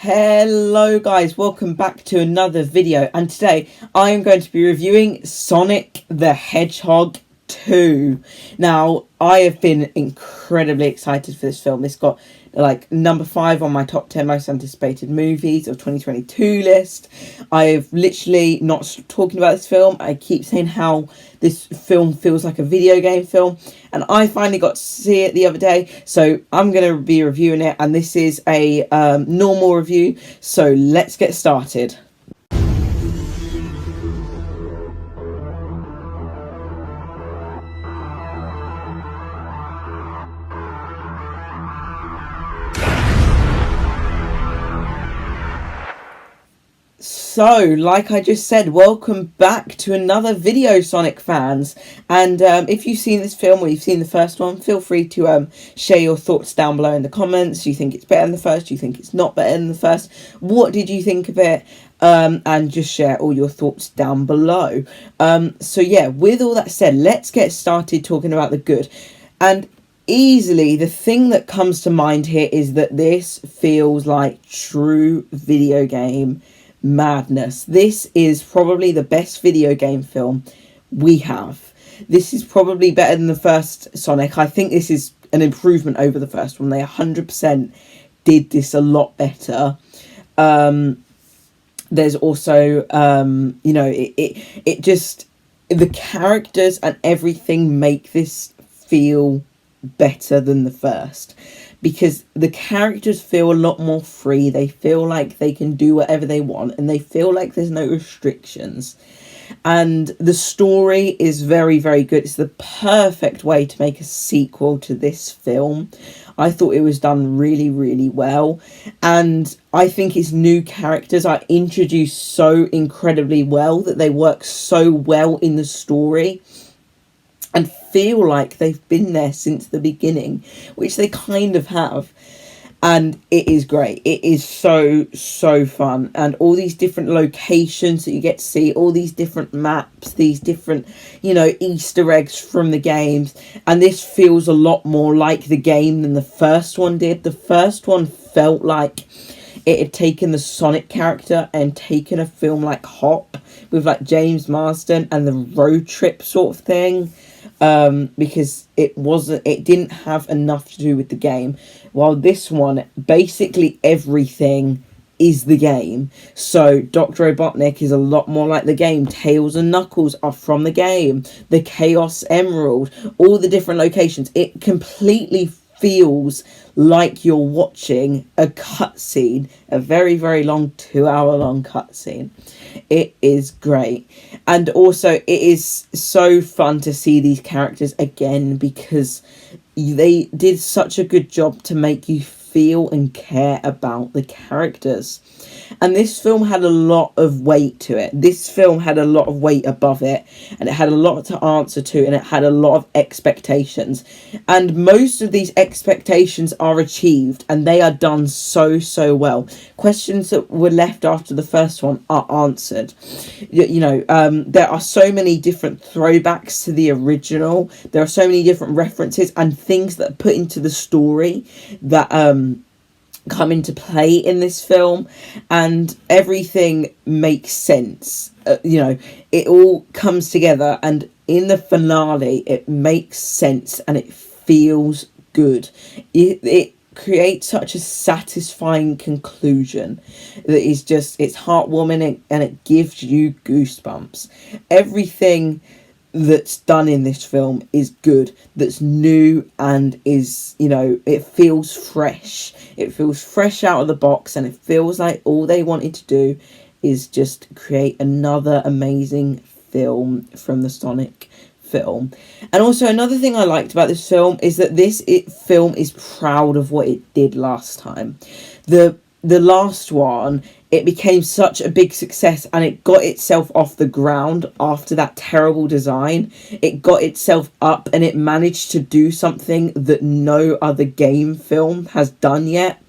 Hello guys, welcome back to another video, and today I am going to be reviewing Sonic the Hedgehog 2. Now, I have been incredibly excited for this film. This got like number 5 on my top 10 most anticipated movies of 2022 list. I've literally not stopped talking about this film. I keep saying how this film feels like a video game film, and I finally got to see it the other day, so I'm going to be reviewing it, and this is a normal review, so let's get started. So, like I just said, welcome back to another video, Sonic fans. And if you've seen this film or you've seen the first one, feel free to share your thoughts down below in the comments. Do you think it's better than the first? Do you think it's not better than the first? What did you think of it? And just share all your thoughts down below. So yeah, with all that said, let's get started talking about the good. And easily, the thing that comes to mind here is that this feels like true video game madness. This is probably the best video game film we have. This is probably better than the first Sonic. I think this is an improvement over the first one. They 100% did this a lot better. There's also, it just, the characters and everything make this feel better than the first, because the characters feel a lot more free. They feel like they can do whatever they want, and they feel like there's no restrictions. And the story is very, very good. It's the perfect way to make a sequel to this film. I thought it was done really, really well. And I think its new characters are introduced so incredibly well, that they work so well in the story and feel like they've been there since the beginning, which they kind of have. And it is great. It is so fun. And all these different locations that you get to see, all these different maps, these different, Easter eggs from the games. And this feels a lot more like the game than the first one did. The first one felt like it had taken the Sonic character and taken a film like Hop, with like James Marsden and the road trip sort of thing. Because it didn't have enough to do with the game, while this one, basically everything is the game. So Dr. Robotnik is a lot more like the game. Tails and Knuckles are from the game. The Chaos Emerald, all the different locations, it completely feels like you're watching a cutscene, a very, very long 2-hour-long cutscene. It is great. And also, it is so fun to see these characters again, because they did such a good job to make you feel and care about the characters. And this film had a lot of weight to it. This film had a lot of weight above it, and it had a lot to answer to, and it had a lot of expectations. And most of these expectations are achieved, and they are done so well. Questions that were left after the first one are answered. There are so many different throwbacks to the original. There are so many different references and things that are put into the story that come into play in this film, and everything makes sense. It all comes together, and in the finale it makes sense and it feels good. It creates such a satisfying conclusion that is just, it's heartwarming, and it gives you goosebumps. Everything that's done in this film is good, that's new, and is, it feels fresh. It feels fresh out of the box, and it feels like all they wanted to do is just create another amazing film from the Sonic film. And also, another thing I liked about this film is that this film is proud of what it did last time. The last one, it became such a big success, and it got itself off the ground after that terrible design. It got itself up, and it managed to do something that no other game film has done yet.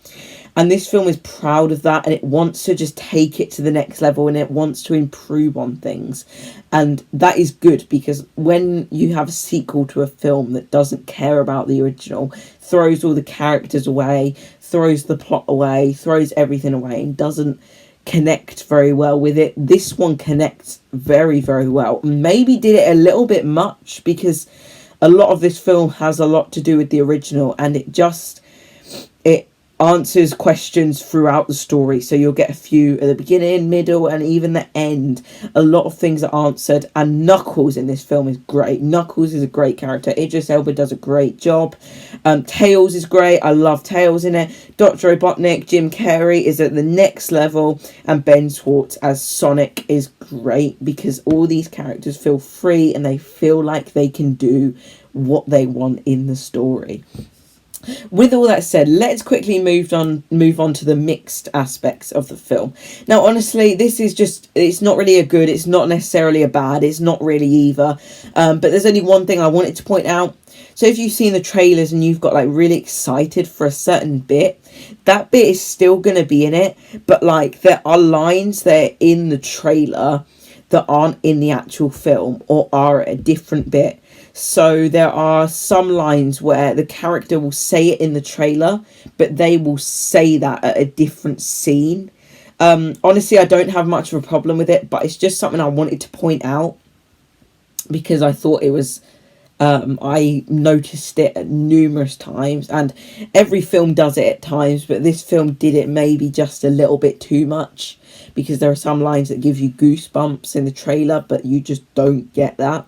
And this film is proud of that, and it wants to just take it to the next level, and it wants to improve on things. And that is good, because when you have a sequel to a film that doesn't care about the original, throws all the characters away, throws the plot away, throws everything away, and doesn't connect very well with it, this one connects very, very well. Maybe did it a little bit much, because a lot of this film has a lot to do with the original, and it answers questions throughout the story. So you'll get a few at the beginning, middle, and even the end. A lot of things are answered, and Knuckles in this film is great. Knuckles is a great character. Idris Elba does a great job. Tails is great. I love Tails in it. Dr. Robotnik, Jim Carrey is at the next level, and Ben Schwartz as Sonic is great, because all these characters feel free and they feel like they can do what they want in the story. With all that said, let's quickly move on to the mixed aspects of the film. Now, honestly, this is just, it's not really a good, it's not necessarily a bad, it's not really either. But there's only one thing I wanted to point out. So if you've seen the trailers and you've got like really excited for a certain bit, that bit is still going to be in it. But like there are lines there in the trailer that aren't in the actual film, or are at a different bit. So there are some lines where the character will say it in the trailer, but they will say that at a different scene. Honestly, I don't have much of a problem with it, but it's just something I wanted to point out, because I thought it was, I noticed it numerous times, and every film does it at times, but this film did it maybe just a little bit too much, because there are some lines that give you goosebumps in the trailer, but you just don't get that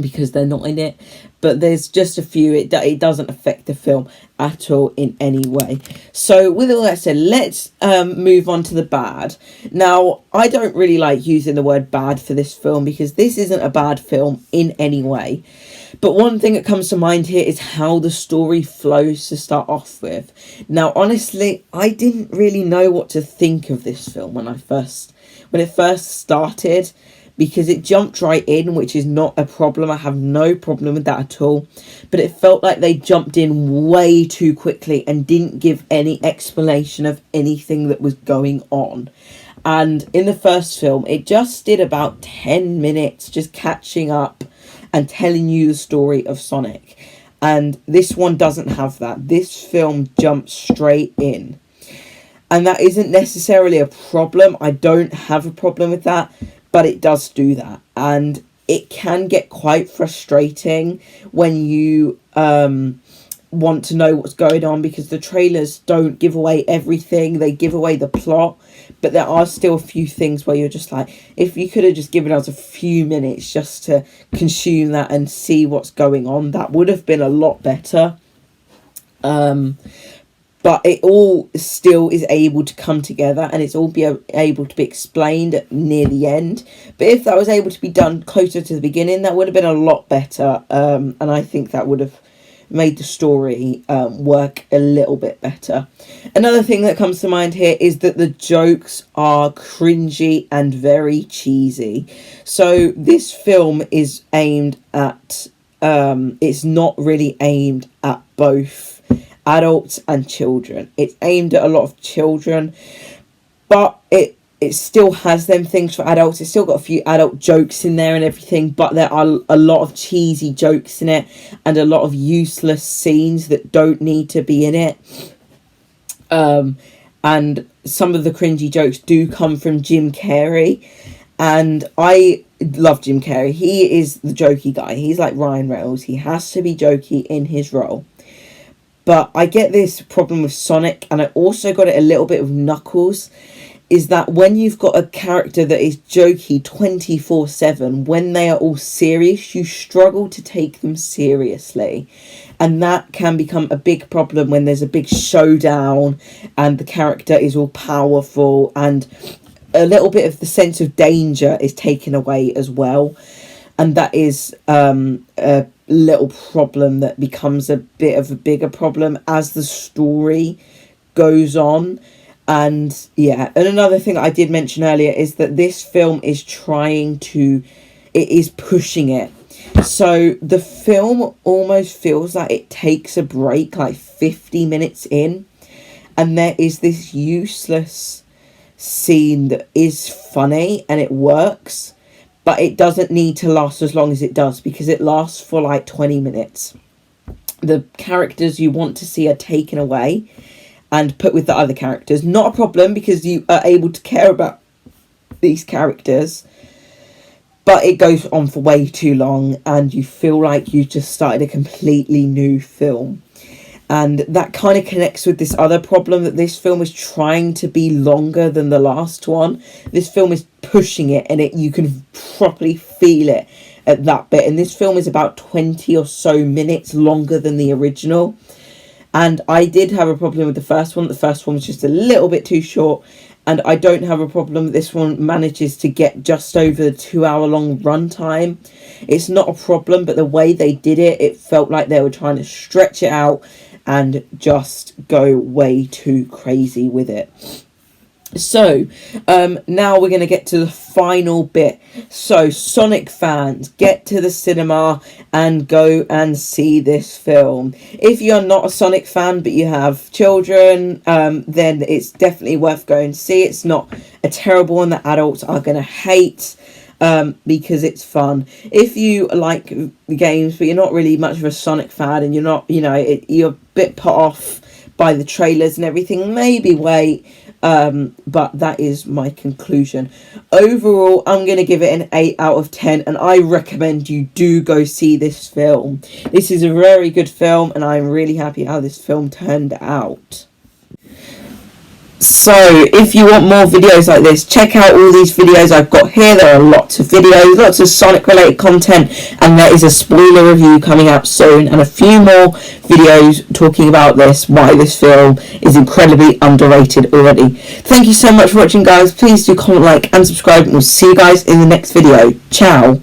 because they're not in it. But there's just a few, it doesn't affect the film at all in any way. So with all that said, let's move on to the bad. Now, I don't really like using the word bad for this film, because this isn't a bad film in any way. But one thing that comes to mind here is how the story flows to start off with. Now, honestly, I didn't really know what to think of this film when it first started, because it jumped right in, which is not a problem. I have no problem with that at all. But it felt like they jumped in way too quickly and didn't give any explanation of anything that was going on. And in the first film, it just did about 10 minutes just catching up and telling you the story of Sonic. And this one doesn't have that. This film jumps straight in. And that isn't necessarily a problem. I don't have a problem with that. But it does do that, and it can get quite frustrating when you want to know what's going on, because the trailers don't give away everything. They give away the plot, but there are still a few things where you're just like, if you could have just given us a few minutes just to consume that and see what's going on, that would have been a lot better. But it all still is able to come together, and it's all able to be explained near the end. But if that was able to be done closer to the beginning, that would have been a lot better. And I think that would have made the story work a little bit better. Another thing that comes to mind here is that the jokes are cringy and very cheesy. So this film is aimed at, it's not really aimed at both adults and children. It's aimed at a lot of children, but it still has them things for adults. It's still got a few adult jokes in there and everything, but there are a lot of cheesy jokes in it and a lot of useless scenes that don't need to be in it. And some of the cringy jokes do come from Jim Carrey, and I love Jim Carrey. He is the jokey guy. He's like Ryan Reynolds. He has to be jokey in his role. But I get this problem with Sonic, and I also got it a little bit with Knuckles, is that when you've got a character that is jokey 24/7, when they are all serious, you struggle to take them seriously. And that can become a big problem when there's a big showdown and the character is all powerful, and a little bit of the sense of danger is taken away as well. And that is a little problem that becomes a bit of a bigger problem as the story goes on. And yeah, and another thing I did mention earlier is that this film is it is pushing it. So the film almost feels like it takes a break like 50 minutes in, and there is this useless scene that is funny and it works, but it doesn't need to last as long as it does, because it lasts for like 20 minutes. The characters you want to see are taken away and put with the other characters. Not a problem, because you are able to care about these characters, but it goes on for way too long and you feel like you've just started a completely new film. And that kind of connects with this other problem, that this film is trying to be longer than the last one. This film is pushing it, and you can properly feel it at that bit. And this film is about 20 or so minutes longer than the original. And I did have a problem with the first one. The first one was just a little bit too short. And I don't have a problem. This one manages to get just over the 2 hour long runtime. It's not a problem, but the way they did it, it felt like they were trying to stretch it out and just go way too crazy with it. So, now we're going to get to the final bit. So, Sonic fans, get to the cinema and go and see this film. If you're not a Sonic fan, but you have children, then it's definitely worth going to see. It's not a terrible one that adults are going to hate, because it's fun. If you like the games, but you're not really much of a Sonic fan, and you're not, you're a bit put off by the trailers and everything, maybe wait. But that is my conclusion. Overall, I'm going to give it an 8 out of 10, and I recommend you do go see this film. This is a very good film, and I'm really happy how this film turned out. So, if you want more videos like this, check out all these videos I've got here. There are lots of videos, lots of Sonic related content, and there is a spoiler review coming out soon, and a few more videos talking about this, why this film is incredibly underrated already. Thank you so much for watching, guys. Please do comment, like, and subscribe, and we'll see you guys in the next video. Ciao.